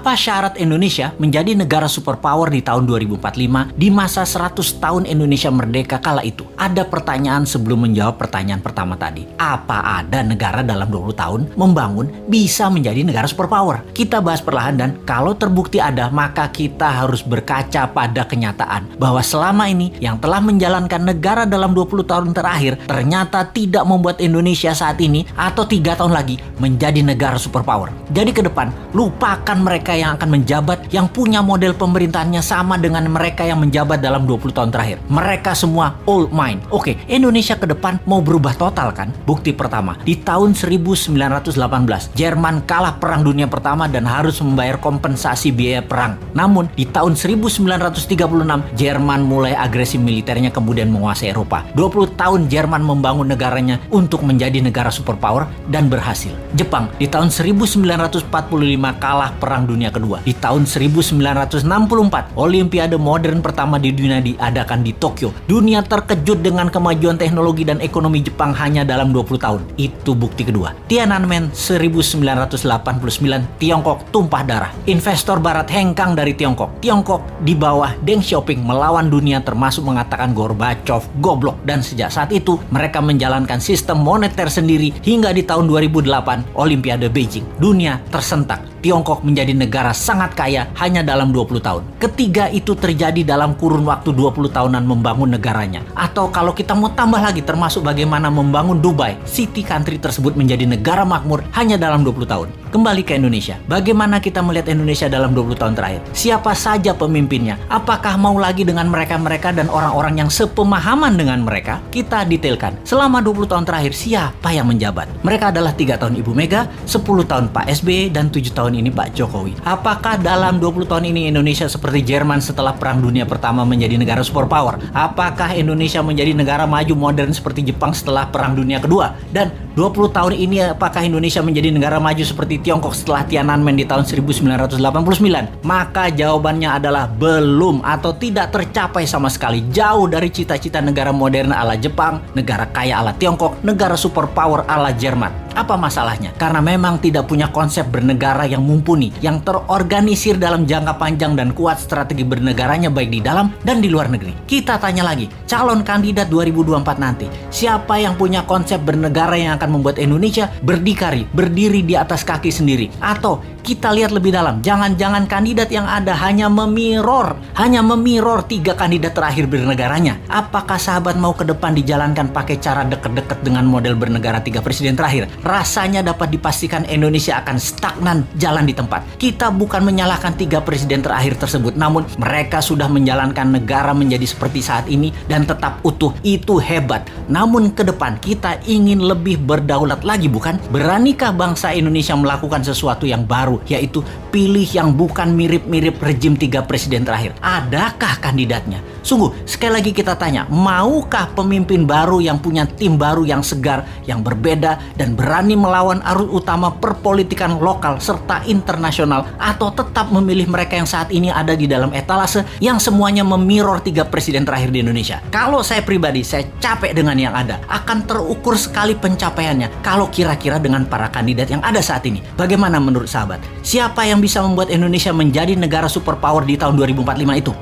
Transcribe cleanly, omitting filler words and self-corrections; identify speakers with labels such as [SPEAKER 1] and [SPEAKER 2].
[SPEAKER 1] Apa syarat Indonesia menjadi negara superpower di tahun 2045 di masa 100 tahun Indonesia merdeka kala itu? Ada pertanyaan sebelum menjawab pertanyaan pertama tadi. Apa ada negara dalam 20 tahun membangun bisa menjadi negara superpower? Kita bahas perlahan, dan kalau terbukti ada, maka kita harus berkaca pada kenyataan bahwa selama ini yang telah menjalankan negara dalam 20 tahun terakhir ternyata tidak membuat Indonesia saat ini atau 3 tahun lagi menjadi negara superpower. Jadi ke depan, lupakan mereka yang akan menjabat yang punya model pemerintahannya sama dengan mereka yang menjabat dalam 20 tahun terakhir. Mereka semua old mind. Oke, Indonesia ke depan mau berubah total kan? Bukti pertama, di tahun 1918, Jerman kalah Perang Dunia Pertama dan harus membayar kompensasi biaya perang. Namun, di tahun 1936, Jerman mulai agresi militernya kemudian menguasai Eropa. 20 tahun Jerman membangun negaranya untuk menjadi negara superpower dan berhasil. Jepang di tahun 1945 kalah Perang Dunia Kedua. Di tahun 1964, Olimpiade modern pertama di dunia diadakan di Tokyo. Dunia terkejut dengan kemajuan teknologi dan ekonomi Jepang hanya dalam 20 tahun. Itu bukti kedua. Tiananmen 1989, Tiongkok tumpah darah. Investor barat hengkang dari Tiongkok. Tiongkok di bawah Deng Xiaoping melawan dunia, termasuk mengatakan Gorbachev goblok, dan sejak saat itu mereka menjalankan sistem moneter sendiri hingga di tahun 2008 Olimpiade Beijing. Dunia tersentak. Tiongkok menjadi negara sangat kaya hanya dalam 20 tahun. Ketiga itu terjadi dalam kurun waktu 20 tahunan membangun negaranya. Atau kalau kita mau tambah lagi, termasuk bagaimana membangun Dubai, city country tersebut menjadi negara makmur hanya dalam 20 tahun. Kembali ke Indonesia. Bagaimana kita melihat Indonesia dalam 20 tahun terakhir? Siapa saja pemimpinnya? Apakah mau lagi dengan mereka-mereka dan orang-orang yang sepemahaman dengan mereka? Kita detailkan. Selama 20 tahun terakhir, siapa yang menjabat? Mereka adalah 3 tahun Ibu Mega, 10 tahun Pak SBY, dan 7 tahun ini Pak Jokowi. Apakah dalam 20 tahun ini Indonesia seperti Jerman setelah Perang Dunia Pertama menjadi negara superpower? Apakah Indonesia menjadi negara maju modern seperti Jepang setelah Perang Dunia Kedua? Dan 20 tahun ini apakah Indonesia menjadi negara maju seperti Tiongkok setelah Tiananmen di tahun 1989? Maka jawabannya adalah belum atau tidak tercapai sama sekali. Jauh dari cita-cita negara modern ala Jepang, negara kaya ala Tiongkok, negara superpower ala Jerman. Apa masalahnya? Karena memang tidak punya konsep bernegara yang mumpuni, yang terorganisir dalam jangka panjang dan kuat strategi bernegaranya baik di dalam dan di luar negeri. Kita tanya lagi, calon kandidat 2024 nanti, siapa yang punya konsep bernegara yang akan membuat Indonesia berdiri di atas kaki sendiri? Atau kita lihat lebih dalam, jangan-jangan kandidat yang ada hanya memirror 3 kandidat terakhir bernegaranya. Apakah sahabat mau ke depan dijalankan pakai cara deket-deket dengan model bernegara 3 presiden terakhir? Rasanya dapat dipastikan Indonesia akan stagnan jalan di tempat. Kita bukan menyalahkan 3 presiden terakhir tersebut, namun mereka sudah menjalankan negara menjadi seperti saat ini dan tetap utuh. Itu hebat. Namun ke depan kita ingin lebih berdaulat lagi, bukan? Beranikah bangsa Indonesia melakukan sesuatu yang baru, yaitu pilih yang bukan mirip-mirip rejim 3 presiden terakhir? Adakah kandidatnya? Sungguh, sekali lagi kita tanya, maukah pemimpin baru yang punya tim baru yang segar, yang berbeda, dan berani melawan arus utama perpolitikan lokal serta internasional, atau tetap memilih mereka yang saat ini ada di dalam etalase yang semuanya memirror 3 presiden terakhir di Indonesia? Kalau saya pribadi, saya capek dengan yang ada. Akan terukur sekali pencapaiannya kalau kira-kira dengan para kandidat yang ada saat ini. Bagaimana menurut sahabat? Siapa yang bisa membuat Indonesia menjadi negara superpower di tahun 2045 itu?